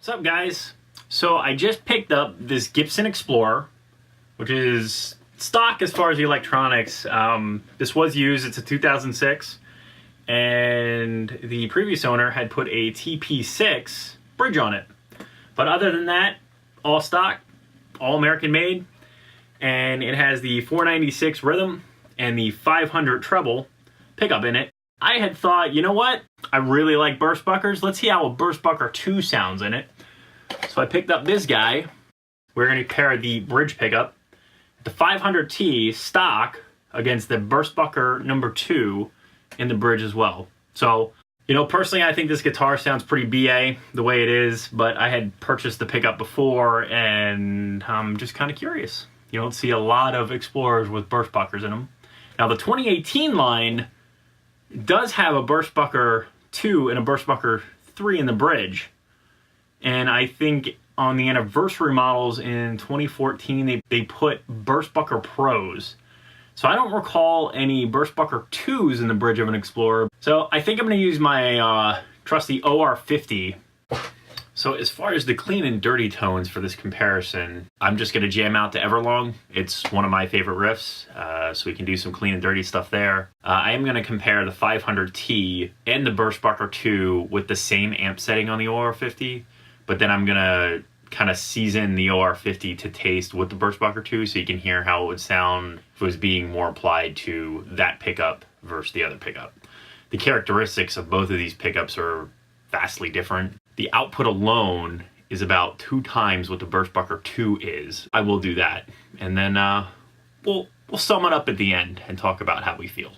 What's up, guys? So I just picked up this Gibson Explorer, which is stock as far as the electronics. This was used. It's a 2006, and the previous owner had put a TP6 bridge on it. But other than that, all stock, all American made, and it has the 496 rhythm and the 500 treble pickup in it. I had thought, you know what? I really like Burstbuckers. Let's see how a Burstbucker 2 sounds in it. So I picked up this guy. We're going to pair the bridge pickup, the 500T stock, against the Burstbucker number 2 in the bridge as well. So, you know, personally, I think this guitar sounds pretty BA the way it is, but I had purchased the pickup before, and I'm just kind of curious. You don't see a lot of Explorers with Burstbuckers in them. Now, the 2018 line does have a Burstbucker 2 and a Burstbucker 3 in the bridge. And I think on the anniversary models in 2014, they put Burstbucker Pros. So I don't recall any Burstbucker 2s in the bridge of an Explorer. So I think I'm going to use my trusty OR50. So as far as the clean and dirty tones for this comparison, I'm just going to jam out to Everlong. It's one of my favorite riffs, so we can do some clean and dirty stuff there. I am going to compare the 500T and the Burstbucker 2 with the same amp setting on the OR50, but then I'm going to kind of season the OR50 to taste with the Burstbucker 2 so you can hear how it would sound if it was being more applied to that pickup versus the other pickup. The characteristics of both of these pickups are vastly different. The output alone is about 2 times what the Burstbucker 2 is. I will do that, and then we'll sum it up at the end and talk about how we feel.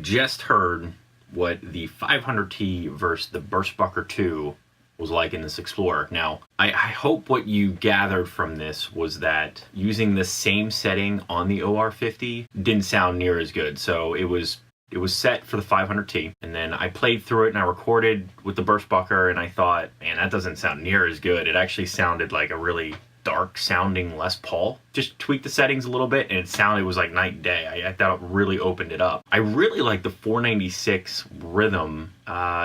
just heard what the 500T versus the Burstbucker 2 was like in this Explorer. Now, I hope what you gathered from this was that using the same setting on the OR50 didn't sound near as good. So it was set for the 500T, and then I played through it and I recorded with the Burstbucker, and I thought, man, that doesn't sound near as good. It actually sounded like a really dark sounding Les Paul. Just tweaked the settings a little bit and it was like night and day. I thought it really opened it up. I really like the 496 rhythm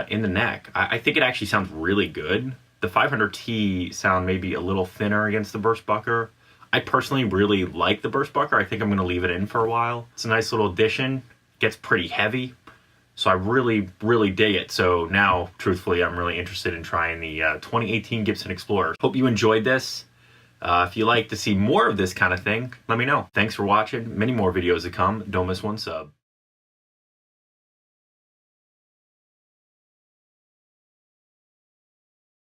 in the neck. I think it actually sounds really good. The 500T sound maybe a little thinner against the Burstbucker. I personally really like the Burstbucker. I think I'm gonna leave it in for a while. It's a nice little addition. Gets pretty heavy. So I really, really dig it. So now, truthfully, I'm really interested in trying the 2018 Gibson Explorer. Hope you enjoyed this. If you like to see more of this kind of thing, let me know. Thanks for watching. Many more videos to come. Don't miss one sub.